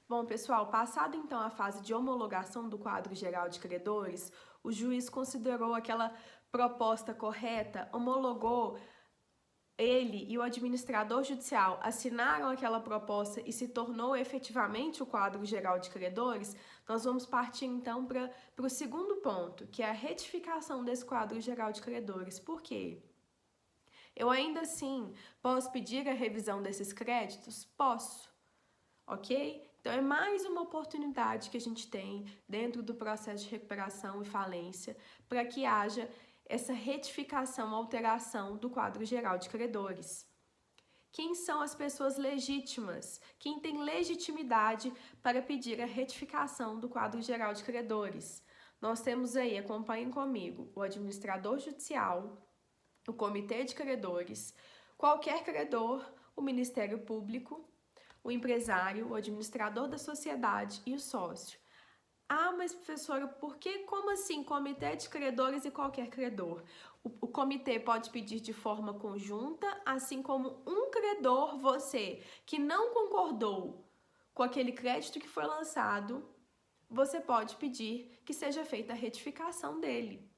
Bom, pessoal, passado então a fase de homologação do quadro geral de credores, o juiz considerou aquela proposta correta, homologou, ele e o administrador judicial assinaram aquela proposta e se tornou efetivamente o quadro geral de credores, nós vamos partir então para o segundo ponto, que é a retificação desse quadro geral de credores. Por quê? Eu ainda assim posso pedir a revisão desses créditos? Posso, ok? Então é mais uma oportunidade que a gente tem dentro do processo de recuperação e falência para que haja essa retificação, alteração do quadro geral de credores. Quem são as pessoas legítimas? Quem tem legitimidade para pedir a retificação do quadro geral de credores? Nós temos aí, acompanhem comigo, o administrador judicial, o comitê de credores, qualquer credor, o Ministério Público, o empresário, o administrador da sociedade e o sócio. Ah, mas professora, como assim comitê de credores e qualquer credor? O comitê pode pedir de forma conjunta, assim como um credor, você, que não concordou com aquele crédito que foi lançado, você pode pedir que seja feita a retificação dele.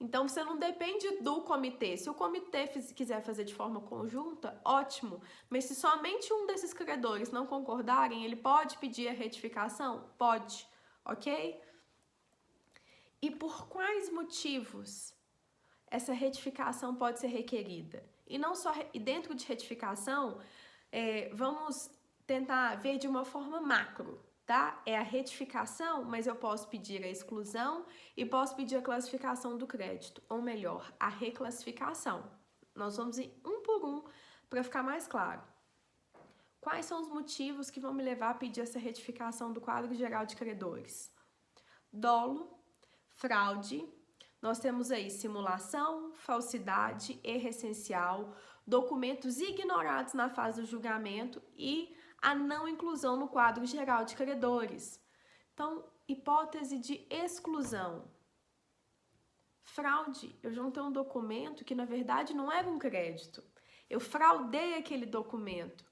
Então, você não depende do comitê. Se o comitê quiser fazer de forma conjunta, ótimo. Mas se somente um desses credores não concordarem, ele pode pedir a retificação? Pode, ok? E por quais motivos essa retificação pode ser requerida? E não só dentro de retificação, vamos tentar ver de uma forma macro. Tá? É a retificação, mas eu posso pedir a exclusão e posso pedir a classificação do crédito, ou melhor, a reclassificação. Nós vamos ir um por um para ficar mais claro. Quais são os motivos que vão me levar a pedir essa retificação do quadro geral de credores? Dolo, fraude, nós temos aí simulação, falsidade, erro essencial, documentos ignorados na fase do julgamento e a não inclusão no quadro geral de credores. Então, hipótese de exclusão. Fraude, eu juntei um documento que na verdade não era um crédito. Eu fraudei aquele documento.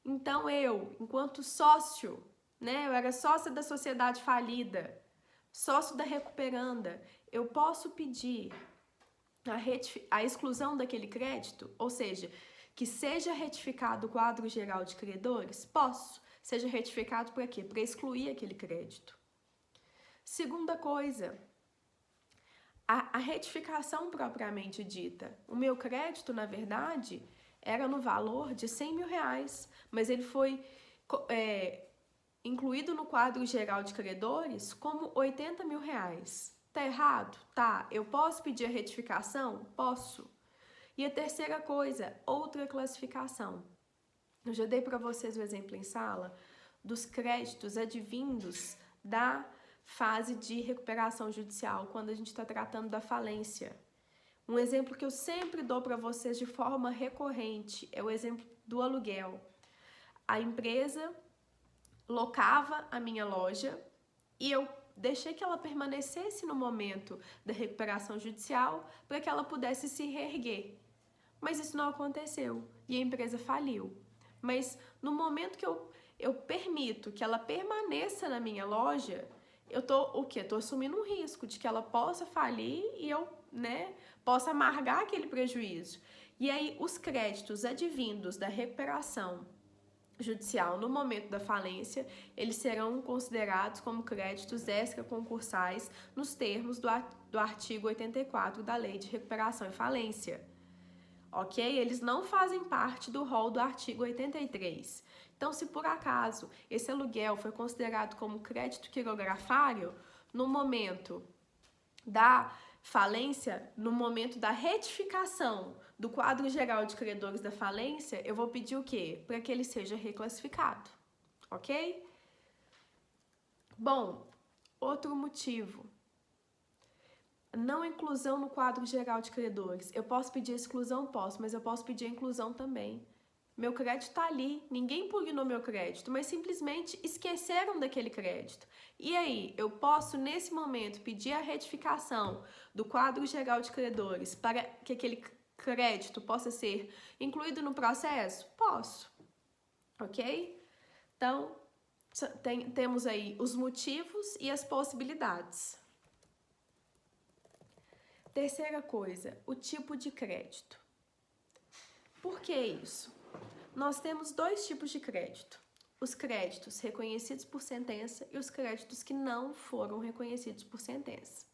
Então eu, enquanto sócio, eu era sócia da sociedade falida, sócio da recuperanda, eu posso pedir a exclusão daquele crédito, ou seja, que seja retificado o quadro geral de credores? Posso. Seja retificado para quê? Para excluir aquele crédito. Segunda coisa, a retificação propriamente dita. O meu crédito, na verdade, era no valor de R$100.000, mas ele foi incluído no quadro geral de credores como R$80.000. Tá errado? Tá. Eu posso pedir a retificação? Posso. E a terceira coisa, outra classificação. Eu já dei para vocês o exemplo em sala dos créditos advindos da fase de recuperação judicial, quando a gente está tratando da falência. Um exemplo que eu sempre dou para vocês de forma recorrente é o exemplo do aluguel. A empresa locava a minha loja e eu deixei que ela permanecesse no momento da recuperação judicial para que ela pudesse se reerguer. Mas isso não aconteceu e a empresa faliu. Mas no momento que eu permito que ela permaneça na minha loja, eu tô o quê? Tô assumindo um risco de que ela possa falir e eu, possa amargar aquele prejuízo. E aí os créditos advindos da recuperação judicial no momento da falência, eles serão considerados como créditos extraconcursais nos termos do artigo 84 da Lei de Recuperação e Falência. Ok? Eles não fazem parte do rol do artigo 83. Então, se por acaso esse aluguel foi considerado como crédito quirografário, no momento da falência, no momento da retificação do quadro geral de credores da falência, eu vou pedir o quê? Para que ele seja reclassificado. Ok? Bom, outro motivo. Não inclusão no quadro geral de credores. Eu posso pedir exclusão? Posso, mas eu posso pedir a inclusão também. Meu crédito está ali, ninguém impugnou meu crédito, mas simplesmente esqueceram daquele crédito. E aí, eu posso, nesse momento, pedir a retificação do quadro geral de credores para que aquele crédito possa ser incluído no processo? Posso. Ok? Então, temos aí os motivos e as possibilidades. Terceira coisa, o tipo de crédito. Por que isso? Nós temos dois tipos de crédito. Os créditos reconhecidos por sentença e os créditos que não foram reconhecidos por sentença.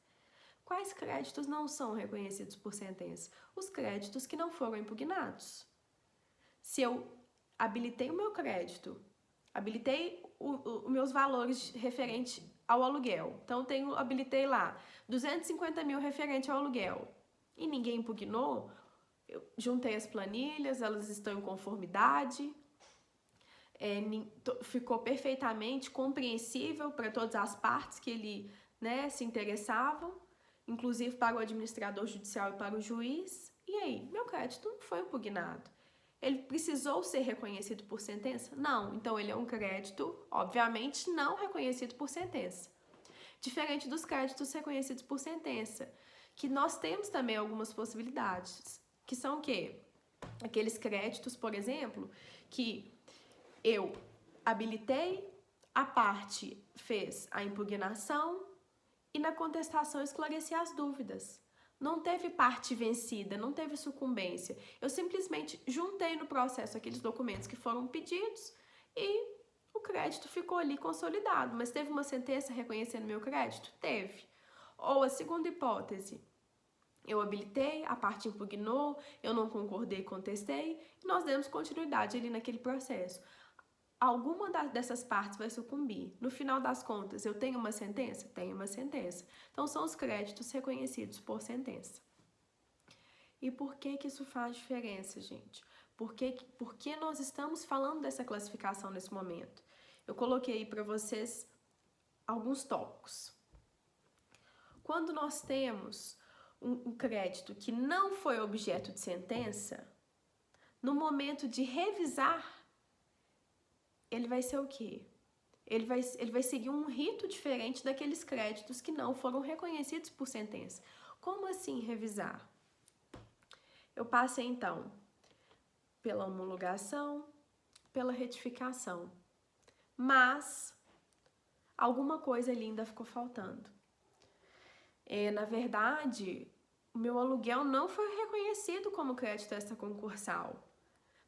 Quais créditos não são reconhecidos por sentença? Os créditos que não foram impugnados. Se eu habilitei o meu crédito, habilitei os meus valores referente ao aluguel, então habilitei lá 250 mil referente ao aluguel e ninguém impugnou, eu juntei as planilhas, elas estão em conformidade, ficou perfeitamente compreensível para todas as partes que ele, né, se interessavam, inclusive para o administrador judicial e para o juiz. E aí, meu crédito não foi impugnado. Ele precisou ser reconhecido por sentença? Não. Então, ele é um crédito, obviamente, não reconhecido por sentença. Diferente dos créditos reconhecidos por sentença, que nós temos também algumas possibilidades, que são o quê? Aqueles créditos, por exemplo, que eu habilitei, a parte fez a impugnação e na contestação esclareci as dúvidas. Não teve parte vencida, não teve sucumbência. Eu simplesmente juntei no processo aqueles documentos que foram pedidos e o crédito ficou ali consolidado. Mas teve uma sentença reconhecendo meu crédito? Teve. Ou a segunda hipótese, eu habilitei, a parte impugnou, eu não concordei, contestei, e nós demos continuidade ali naquele processo. Alguma dessas partes vai sucumbir. No final das contas, eu tenho uma sentença? Tenho uma sentença. Então, são os créditos reconhecidos por sentença. E por que isso faz diferença, gente? Por que nós estamos falando dessa classificação nesse momento? Eu coloquei aí para vocês alguns tópicos. Quando nós temos um crédito que não foi objeto de sentença, no momento de revisar, ele vai ser o quê? Ele vai seguir um rito diferente daqueles créditos que não foram reconhecidos por sentença. Como assim revisar? Eu passei, então, pela homologação, pela retificação. Mas alguma coisa ali ainda ficou faltando. Na verdade, o meu aluguel não foi reconhecido como crédito extraconcursal.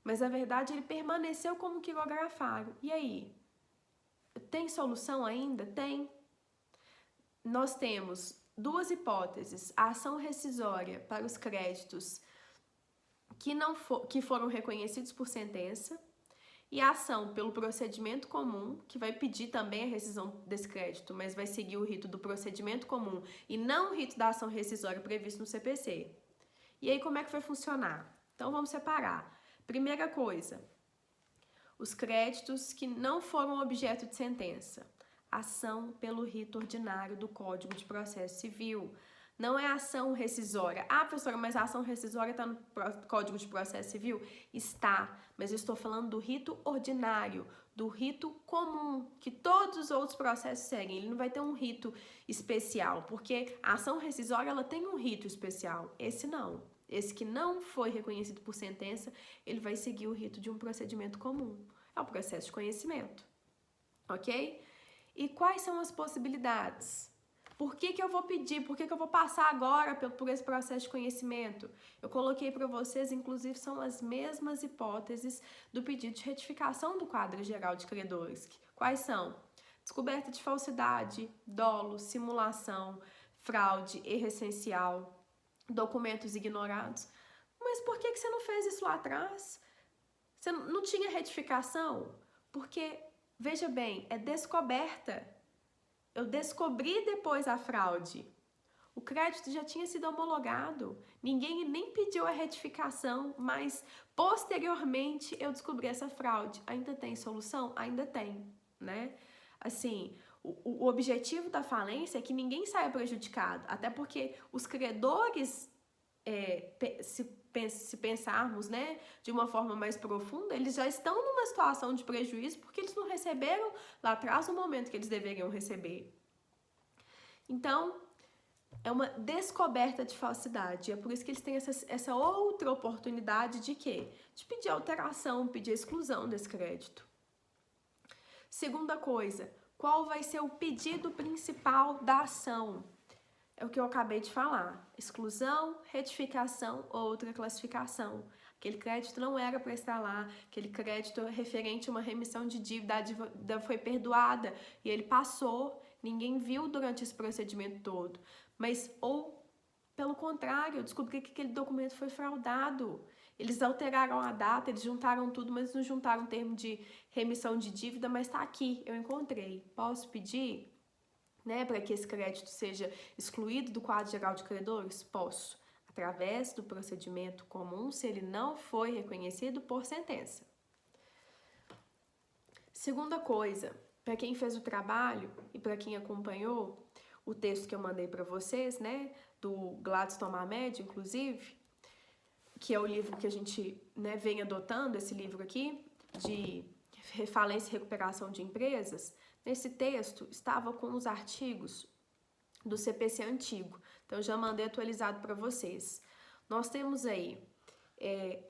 Mas, na verdade, ele permaneceu como quirografário. E aí? Tem solução ainda? Tem. Nós temos duas hipóteses. A ação rescisória para os créditos que foram reconhecidos por sentença e a ação pelo procedimento comum, que vai pedir também a rescisão desse crédito, mas vai seguir o rito do procedimento comum e não o rito da ação rescisória previsto no CPC. E aí, como é que vai funcionar? Então, vamos separar. Primeira coisa, os créditos que não foram objeto de sentença. Ação pelo rito ordinário do Código de Processo Civil. Não é ação rescisória. Ah, professora, mas a ação rescisória está no Código de Processo Civil? Está, mas eu estou falando do rito ordinário, do rito comum, que todos os outros processos seguem. Ele não vai ter um rito especial, porque a ação rescisória ela tem um rito especial. Esse não. Esse que não foi reconhecido por sentença, ele vai seguir o rito de um procedimento comum. É o processo de conhecimento. Ok? E quais são as possibilidades? Por que eu vou pedir? Por que eu vou passar agora por esse processo de conhecimento? Eu coloquei para vocês, inclusive, são as mesmas hipóteses do pedido de retificação do quadro geral de credores. Quais são? Descoberta de falsidade, dolo, simulação, fraude, erro essencial, documentos ignorados. Mas por que você não fez isso lá atrás? Você não tinha retificação? Porque, veja bem, é descoberta. Eu descobri depois a fraude. O crédito já tinha sido homologado. Ninguém nem pediu a retificação, mas posteriormente eu descobri essa fraude. Ainda tem solução? Ainda tem, né? Assim, o objetivo da falência é que ninguém saia prejudicado, até porque os credores, se pensarmos, né, de uma forma mais profunda, eles já estão numa situação de prejuízo porque eles não receberam lá atrás no momento que eles deveriam receber. Então, é uma descoberta de falsidade. É por isso que eles têm essa outra oportunidade de quê? De pedir alteração, pedir exclusão desse crédito. Segunda coisa, qual vai ser o pedido principal da ação? É o que eu acabei de falar. Exclusão, retificação ou outra classificação. Aquele crédito não era para estar lá, aquele crédito referente a uma remissão de dívida, a dívida foi perdoada e ele passou, ninguém viu durante esse procedimento todo. Mas, ou, pelo contrário, eu descobri que aquele documento foi fraudado. Eles alteraram a data, eles juntaram tudo, mas não juntaram o termo de remissão de dívida, mas está aqui, eu encontrei. Posso pedir? Para que esse crédito seja excluído do quadro geral de credores? Posso, através do procedimento comum, se ele não foi reconhecido por sentença. Segunda coisa, para quem fez o trabalho e para quem acompanhou o texto que eu mandei para vocês, do Gladstone Mahmed, inclusive, que é o livro que a gente vem adotando, esse livro aqui, de falência e recuperação de empresas. Nesse texto, estava com os artigos do CPC antigo. Então, eu já mandei atualizado para vocês. Nós temos aí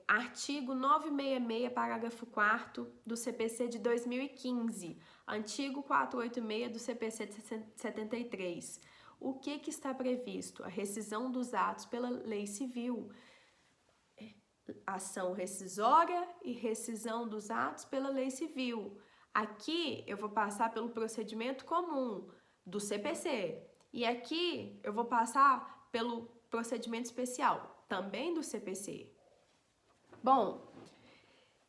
artigo 966, parágrafo 4º do CPC de 2015. Artigo 486 do CPC de 73. O que está previsto? A rescisão dos atos pela lei civil. Ação rescisória e rescisão dos atos pela lei civil. Aqui eu vou passar pelo procedimento comum do CPC e aqui eu vou passar pelo procedimento especial, também do CPC. Bom,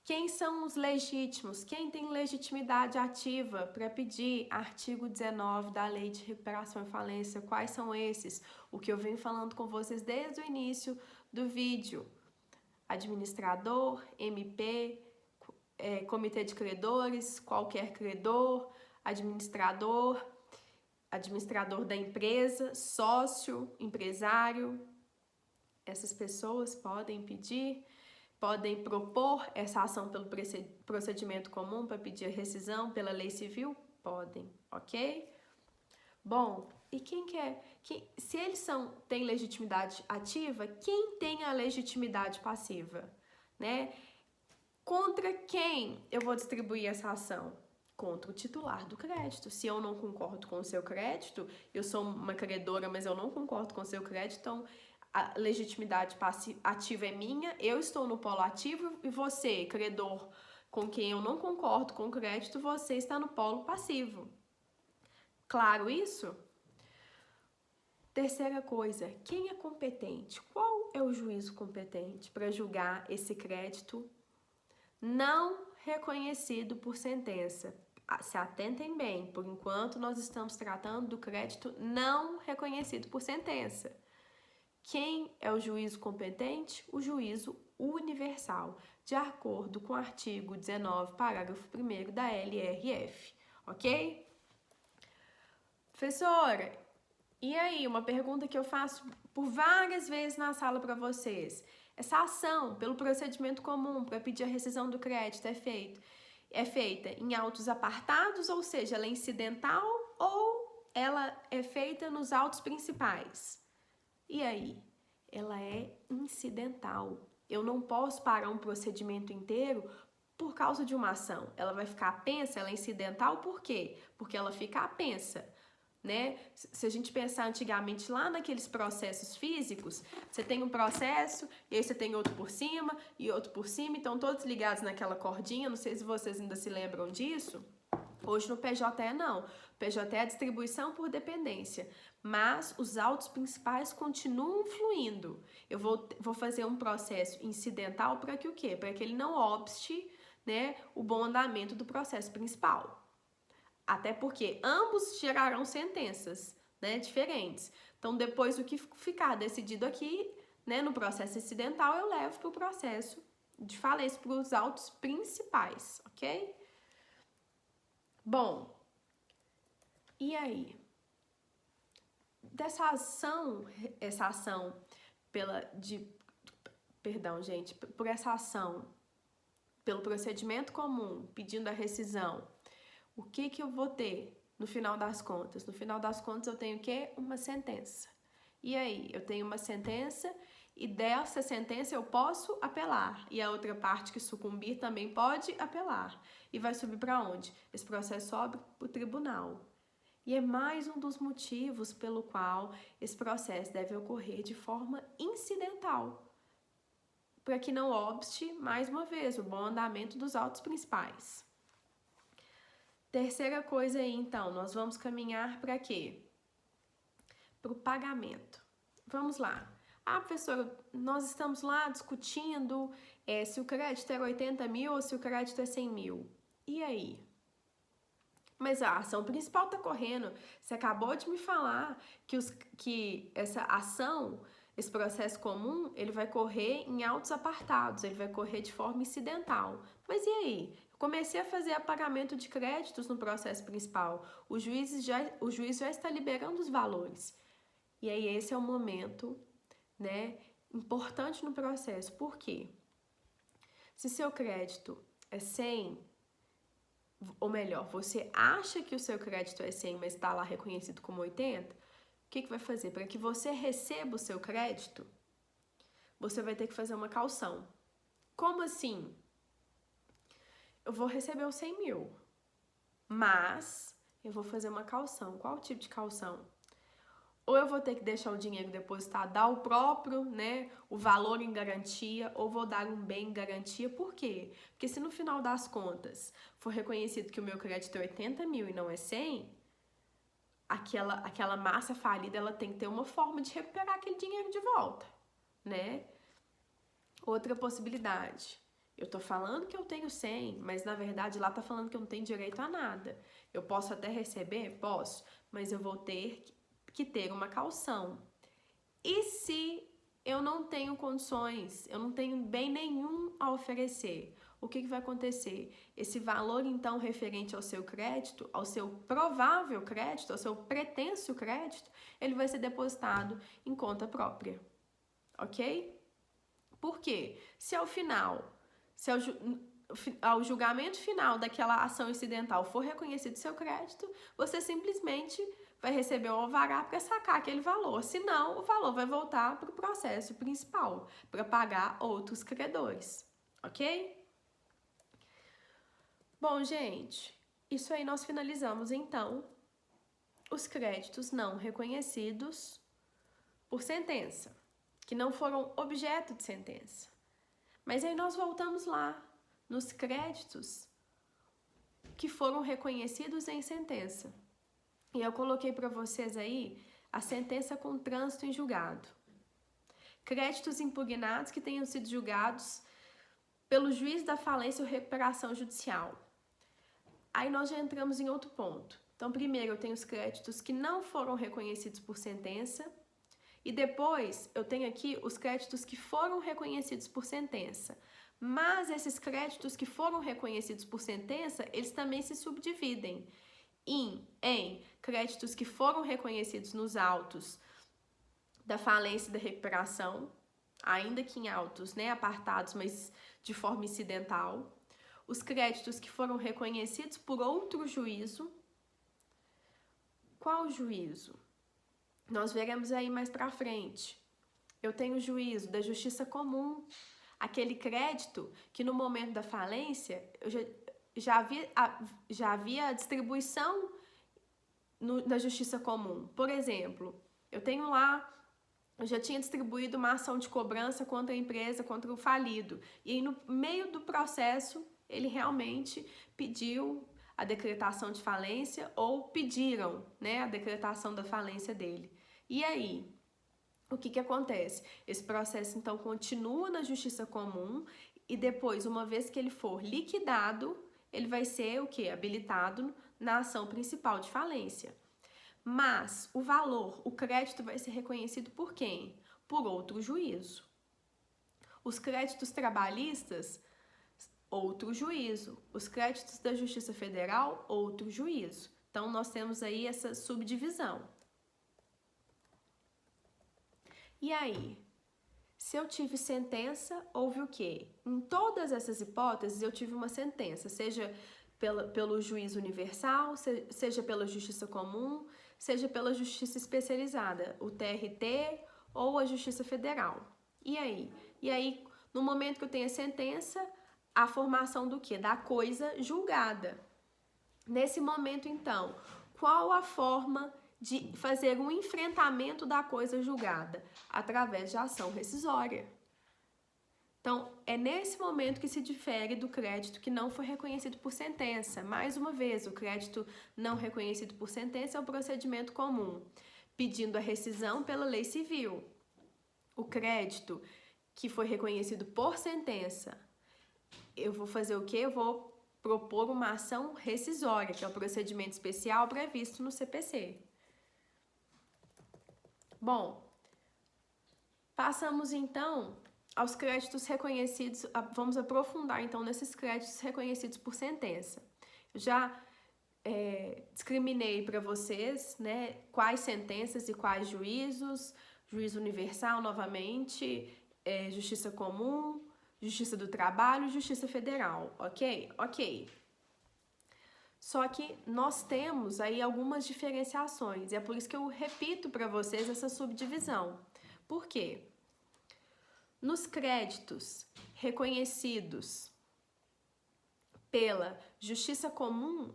quem são os legítimos? Quem tem legitimidade ativa para pedir artigo 19 da Lei de Recuperação e Falência? Quais são esses? O que eu venho falando com vocês desde o início do vídeo. Administrador, MP, comitê de credores, qualquer credor, administrador da empresa, sócio, empresário. Essas pessoas podem pedir, podem propor essa ação pelo procedimento comum para pedir a rescisão pela lei civil? Podem, ok? Bom, e se eles têm legitimidade ativa, quem tem a legitimidade passiva, Contra quem eu vou distribuir essa ação? Contra o titular do crédito. Se eu não concordo com o seu crédito, eu sou uma credora, mas eu não concordo com o seu crédito, então a legitimidade ativa é minha, eu estou no polo ativo e você, credor, com quem eu não concordo com o crédito, você está no polo passivo. Claro isso? Terceira coisa, quem é competente? Qual é o juízo competente para julgar esse crédito não reconhecido por sentença? Se atentem bem, por enquanto nós estamos tratando do crédito não reconhecido por sentença. Quem é o juízo competente? O juízo universal, de acordo com o artigo 19, parágrafo 1º da LRF, ok? Professora, e aí, uma pergunta que eu faço por várias vezes na sala para vocês. Essa ação, pelo procedimento comum, para pedir a rescisão do crédito, é feita em autos apartados, ou seja, ela é incidental, ou ela é feita nos autos principais? E aí? Ela é incidental. Eu não posso parar um procedimento inteiro por causa de uma ação. Ela vai ficar apensa, ela é incidental, por quê? Porque ela fica apensa. Se a gente pensar antigamente lá naqueles processos físicos, você tem um processo e aí você tem outro por cima e outro por cima, então todos ligados naquela cordinha, não sei se vocês ainda se lembram disso. Hoje no PJ não, PJ é a distribuição por dependência, mas os autos principais continuam fluindo. Eu vou fazer um processo incidental para que o quê? Para que ele não obste, o bom andamento do processo principal. Até porque ambos gerarão sentenças, diferentes. Então, depois do que ficar decidido aqui, no processo incidental, eu levo para o processo de falência, para os autos principais, ok? Bom, e aí? Por essa ação, pelo procedimento comum, pedindo a rescisão, o que eu vou ter no final das contas? No final das contas, eu tenho o quê? Uma sentença. E aí, eu tenho uma sentença e dessa sentença eu posso apelar. E a outra parte que sucumbir também pode apelar. E vai subir para onde? Esse processo sobe para o tribunal. E é mais um dos motivos pelo qual esse processo deve ocorrer de forma incidental, para que não obste, mais uma vez, o bom andamento dos autos principais. Terceira coisa aí, então, nós vamos caminhar para quê? Para o pagamento. Vamos lá. Ah, professora, nós estamos lá discutindo se o crédito é 80 mil ou se o crédito é 100 mil. E aí? Mas a ação principal está correndo. Você acabou de me falar que essa ação, esse processo comum, ele vai correr em autos apartados, ele vai correr de forma incidental. Mas e aí? Eu comecei a fazer pagamento de créditos no processo principal. O juiz já está liberando os valores. E aí esse é o momento, né, importante no processo. Por quê? Se seu crédito é 100, ou melhor, você acha que o seu crédito é 100, mas está lá reconhecido como 80, o que vai fazer? Para que você receba o seu crédito, você vai ter que fazer uma caução. Como assim? Eu vou receber os 100 mil, mas eu vou fazer uma caução. Qual tipo de caução? Ou eu vou ter que deixar o dinheiro depositado, dar o próprio, né, o valor em garantia, ou vou dar um bem em garantia. Por quê? Porque se no final das contas for reconhecido que o meu crédito é 80 mil e não é 100, aquela massa falida, ela tem que ter uma forma de recuperar aquele dinheiro de volta, né? Outra possibilidade. Eu tô falando que eu tenho 100, mas na verdade lá tá falando que eu não tenho direito a nada. Eu posso até receber? Posso, mas eu vou ter que ter uma caução. E se eu não tenho condições, eu não tenho bem nenhum a oferecer, o que vai acontecer? Esse valor, então, referente ao seu crédito, ao seu provável crédito, ao seu pretenso crédito, ele vai ser depositado em conta própria, ok? Por quê? Se ao julgamento final daquela ação incidental for reconhecido seu crédito, você simplesmente vai receber um alvará para sacar aquele valor. Senão, o valor vai voltar para o processo principal, para pagar outros credores, ok? Bom, gente, isso aí nós finalizamos, então, os créditos não reconhecidos por sentença, que não foram objeto de sentença. Mas aí nós voltamos lá, nos créditos que foram reconhecidos em sentença. E eu coloquei para vocês aí a sentença com trânsito em julgado. Créditos impugnados que tenham sido julgados pelo juiz da falência ou recuperação judicial. Aí nós já entramos em outro ponto. Então, primeiro eu tenho os créditos que não foram reconhecidos por sentença. E depois eu tenho aqui os créditos que foram reconhecidos por sentença. Mas esses créditos que foram reconhecidos por sentença, eles também se subdividem em créditos que foram reconhecidos nos autos da falência e da recuperação, ainda que em autos, né, apartados, mas de forma incidental. Os créditos que foram reconhecidos por outro juízo. Qual juízo? Nós veremos aí mais para frente. Eu tenho o juízo da justiça comum, aquele crédito que no momento da falência eu já havia a distribuição na justiça comum. Por exemplo, eu já tinha distribuído uma ação de cobrança contra a empresa, contra o falido. E aí, no meio do processo, ele realmente pediu a decretação de falência ou pediram, né, a decretação da falência dele. E aí, o que acontece? Esse processo, então, continua na justiça comum e depois, uma vez que ele for liquidado, ele vai ser o quê? Habilitado na ação principal de falência. Mas o valor, o crédito vai ser reconhecido por quem? Por outro juízo. Os créditos trabalhistas, outro juízo. Os créditos da Justiça Federal, outro juízo. Então, nós temos aí essa subdivisão. E aí? Se eu tive sentença, houve o quê? Em todas essas hipóteses, eu tive uma sentença, seja pelo juiz universal, seja pela justiça comum, seja pela justiça especializada, o TRT ou a Justiça Federal. E aí? E aí, no momento que eu tenho a sentença, a formação do quê? Da coisa julgada. Nesse momento, então, qual a forma de fazer um enfrentamento da coisa julgada? Através de ação rescisória. Então, é nesse momento que se difere do crédito que não foi reconhecido por sentença. Mais uma vez, o crédito não reconhecido por sentença é o procedimento comum, pedindo a rescisão pela lei civil. O crédito que foi reconhecido por sentença, eu vou fazer o quê? Eu vou propor uma ação rescisória, que é o procedimento especial previsto no CPC. Bom, passamos então aos créditos reconhecidos, vamos aprofundar então nesses créditos reconhecidos por sentença. Eu já discriminei para vocês, né, quais sentenças e quais juízos, juízo universal novamente, justiça comum, justiça do trabalho, justiça federal, ok? Ok. Só que nós temos aí algumas diferenciações, e é por isso que eu repito para vocês essa subdivisão. Por quê? Nos créditos reconhecidos pela justiça comum,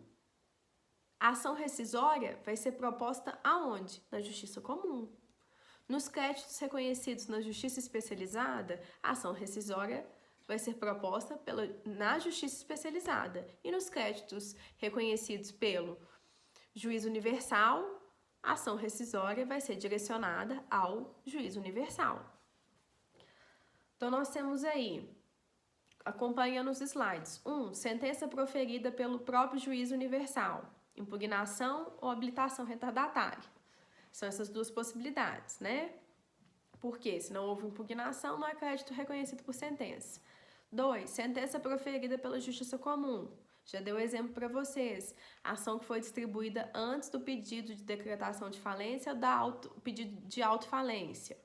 a ação rescisória vai ser proposta aonde? Na justiça comum. Nos créditos reconhecidos na justiça especializada, a ação rescisória vai ser proposta na justiça especializada. E nos créditos reconhecidos pelo juiz universal, a ação rescisória vai ser direcionada ao juiz universal. Então, nós temos aí, acompanhando os slides, 1. Sentença proferida pelo próprio juiz universal, impugnação ou habilitação retardatária. São essas duas possibilidades, né? Porque se não houve impugnação, não é crédito reconhecido por sentença. 2. Sentença proferida pela justiça comum. Já dei o exemplo para vocês. Ação que foi distribuída antes do pedido de decretação de falência ou pedido de autofalência.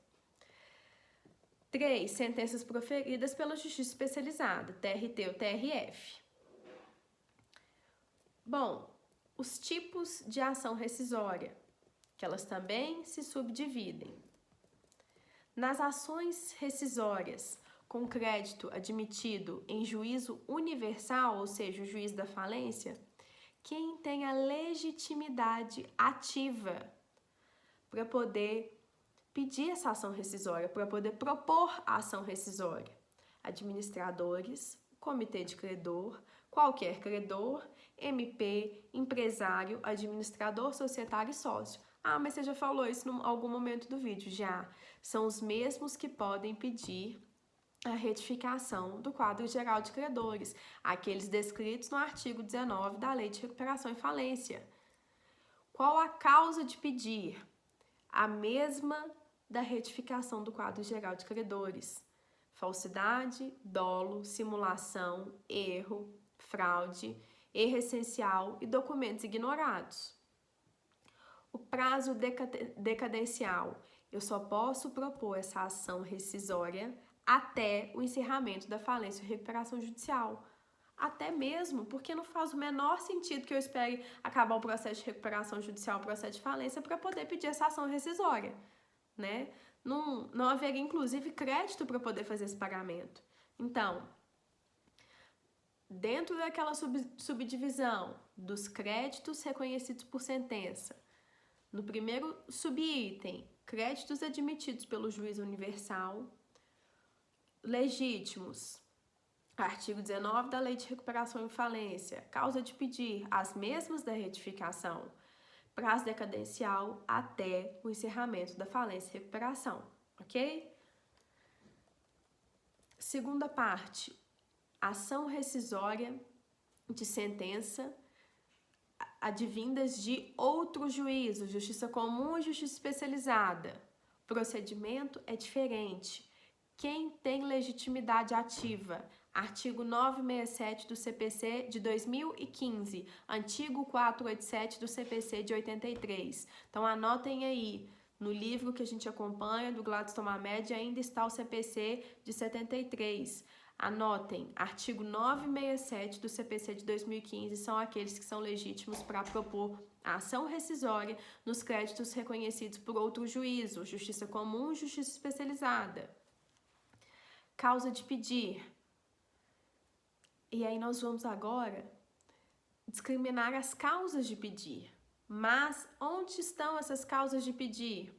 3. Sentenças proferidas pela justiça especializada, TRT ou TRF. Bom, os tipos de ação rescisória, que elas também se subdividem. Nas ações rescisórias com crédito admitido em juízo universal, ou seja, o juiz da falência, quem tem a legitimidade ativa para poder pedir essa ação rescisória, para poder propor a ação rescisória? Administradores, comitê de credor, qualquer credor, MP, empresário, administrador, societário e sócio. Ah, mas você já falou isso em algum momento do vídeo. Já. São os mesmos que podem pedir a retificação do quadro geral de credores, aqueles descritos no artigo 19 da Lei de Recuperação e Falência. Qual a causa de pedir? A mesma da retificação do quadro geral de credores. Falsidade, dolo, simulação, erro, fraude, erro essencial e documentos ignorados. O prazo decadencial. Eu só posso propor essa ação rescisória até o encerramento da falência e recuperação judicial. Até mesmo porque não faz o menor sentido que eu espere acabar o processo de recuperação judicial, o processo de falência, para poder pedir essa ação rescisória, né? Não haveria, inclusive, crédito para poder fazer esse pagamento. Então, dentro daquela subdivisão dos créditos reconhecidos por sentença, no primeiro subitem, créditos admitidos pelo juiz universal, legítimos, artigo 19 da Lei de Recuperação e Falência, causa de pedir, as mesmas da retificação, prazo decadencial até o encerramento da falência e recuperação, ok? Segunda parte, ação rescisória de sentença advindas de outro juízo, justiça comum e justiça especializada. O procedimento é diferente. Quem tem legitimidade ativa? Artigo 967 do CPC de 2015, antigo 487 do CPC de 83. Então, anotem aí, no livro que a gente acompanha, do Gladstone Mamed, ainda está o CPC de 73. Anotem, artigo 967 do CPC de 2015 são aqueles que são legítimos para propor a ação rescisória nos créditos reconhecidos por outro juízo, justiça comum e justiça especializada. causa de pedir. E aí nós vamos agora discriminar as causas de pedir. Mas onde estão essas causas de pedir?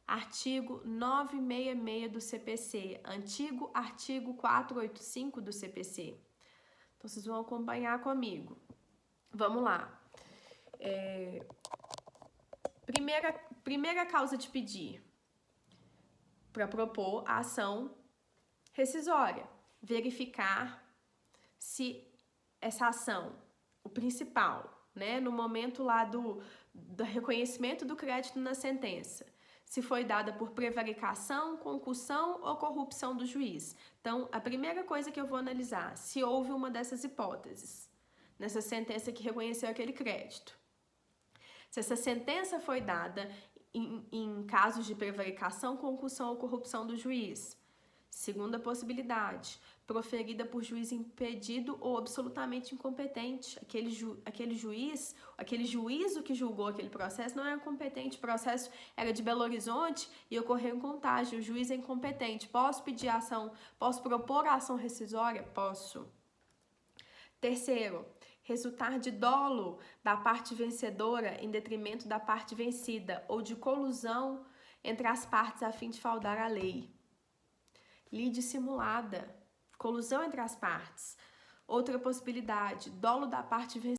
Artigo 966 do CPC, antigo artigo 485 do CPC. Então, vocês vão acompanhar comigo. Vamos lá. Primeira causa de pedir, para propor a ação rescisória. Verificar se essa ação, o principal, né, no momento lá do reconhecimento do crédito na sentença, se foi dada por prevaricação, concussão ou corrupção do juiz. Então, a primeira coisa que eu vou analisar, se houve uma dessas hipóteses, nessa sentença que reconheceu aquele crédito. Se essa sentença foi dada em casos de prevaricação, concussão ou corrupção do juiz. Segunda possibilidade, proferida por juiz impedido ou absolutamente incompetente. Aquele juízo que julgou aquele processo não era competente. O processo era de Belo Horizonte e ocorreu em Contagem. O juiz é incompetente. Posso pedir ação? Posso propor a ação rescisória? Posso. Terceiro, resultar de dolo da parte vencedora em detrimento da parte vencida ou de colusão entre as partes a fim de fraudar a lei. Lide simulada, colusão entre as partes. Outra possibilidade, dolo da parte vencedora